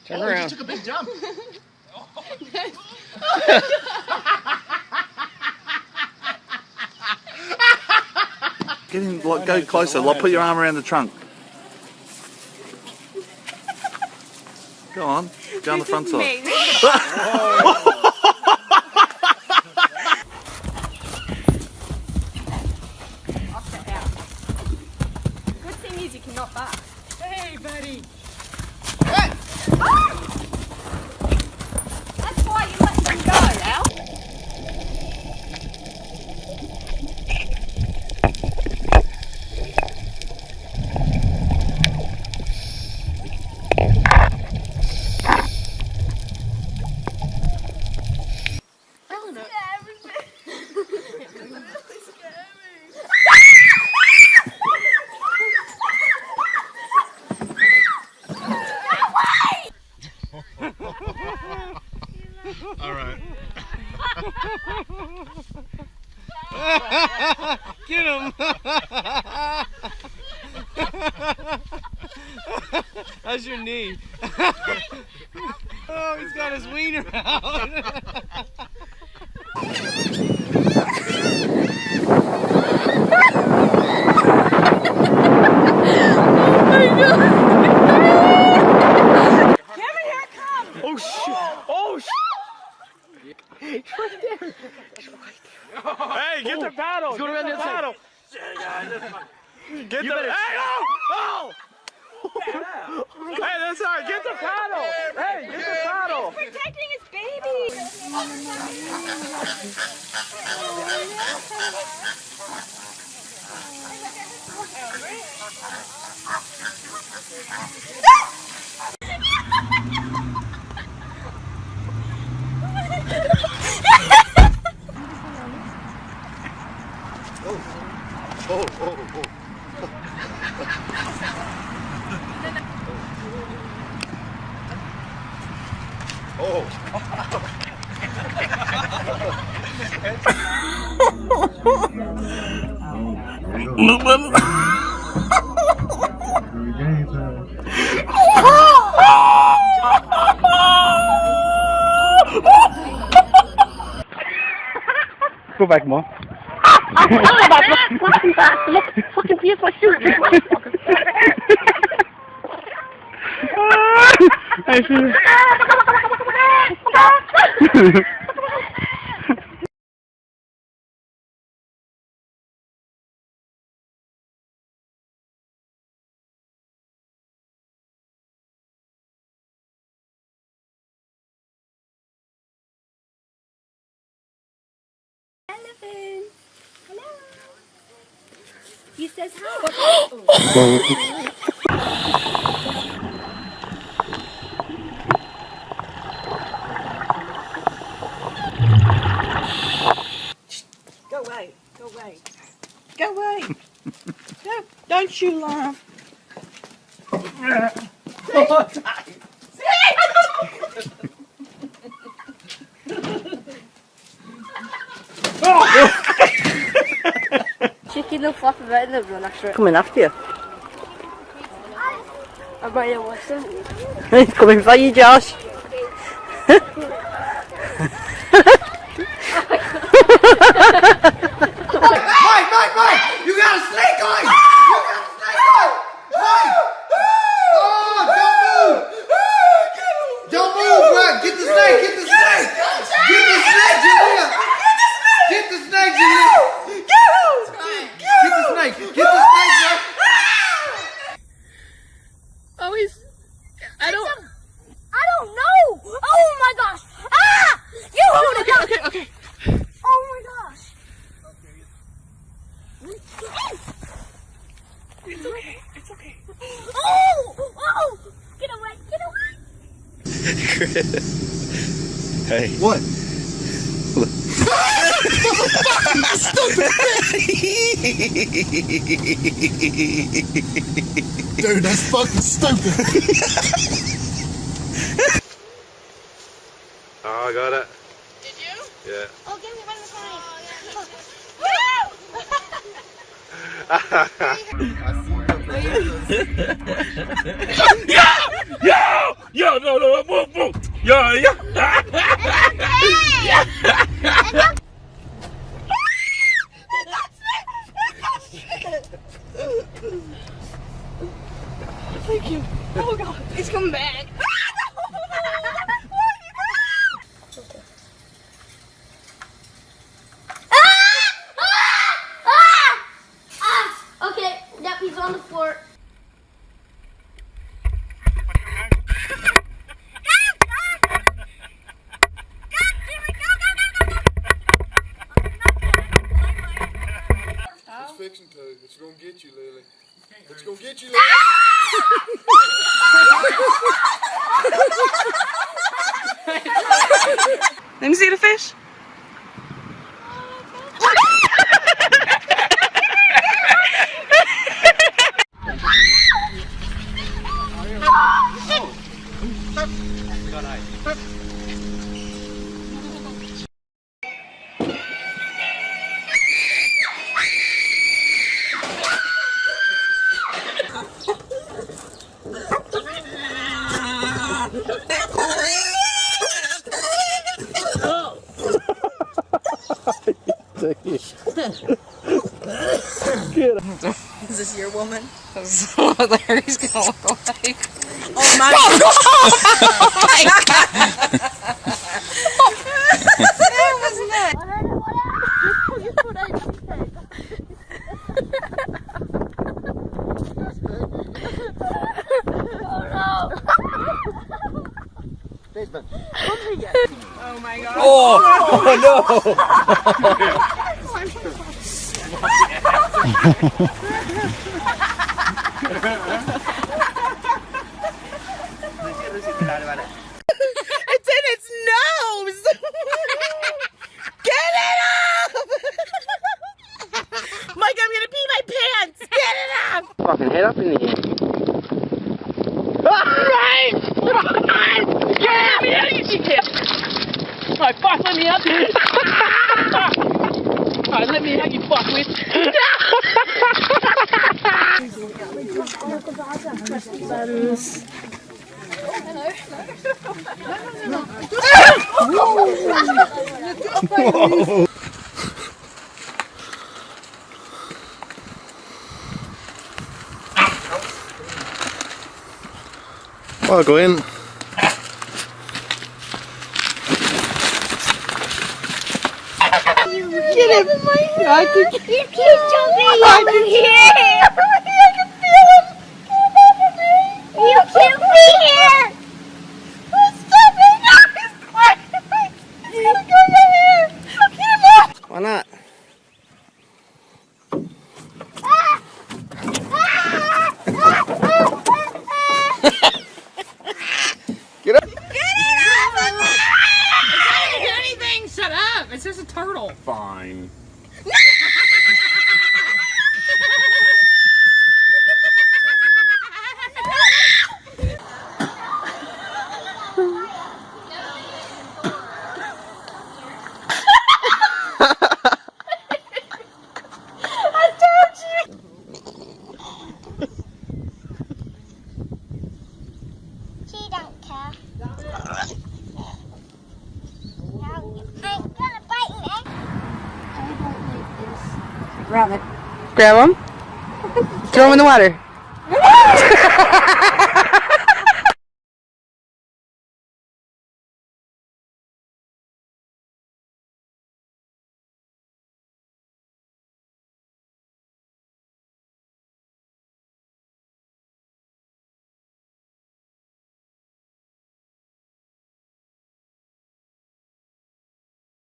Turn around. You took a big jump. Get in, like, go closer. Like, put your arm around the trunk. Go on. Go on the front side. Good thing is you cannot back. Hey, buddy. Hey! That's why you let them go, Al. All right. Get him! How's your knee? Oh, he's got his wiener out. Oh shit! Oh shit! Hey, get the paddle! Go around the paddle. Get the paddle! Hey, oh! Hey, that's all right. Get the paddle! Hey, get the paddle! Protecting his baby. Go back, Mom. Fucking piece of shoot. Elephant. Hello. He says hi. Go away. Go away. Go away. No, don't you laugh. Chicken will flop about in the run after it. Coming after you. I might have watched him. He's coming for you, Josh. Mike! You got a snake on! You got a snake on! Mike! Oh, don't move, bro! Get the snake! Get the snake! Get the snake, Julia! Get the snake, Julia! Get the snake! Get the snake, bro! Oh, he's... I don't... It's okay. It's okay. Oh! Oh! Get away! Get away! Hey. What? Dude, that's fucking stupid. Oh, I got it. Did you? Yeah. Oh, give me one of Yo, no, boom, boom. Yo. Thank you. Oh god, it's coming back. Okay, yep, he's on the floor. It's fixing to. It's gonna get you, Lily. It's gonna get you, Lily. Let me see the fish. Is this your woman? That's what Larry's gonna look like. Oh my god! That was nuts. Oh my god. Oh It's in its nose! Get it up! Mike, I'm gonna pee my pants! Get it up! Fucking head up in the air. Alright, fuck, let me up! Alright, let me out, you fuckwit! I'll go in. Get him! I can keep jumping over here! I can feel him! Get over me! You can't be here! Stop it! No, he's climbing! He's gonna go right here! Get him off! Why not? Get up! Shut up! It's just a turtle. Fine. She don't care. I'm gonna bite you, eh? I don't like this. Grab it. Grab him? Throw him in the water.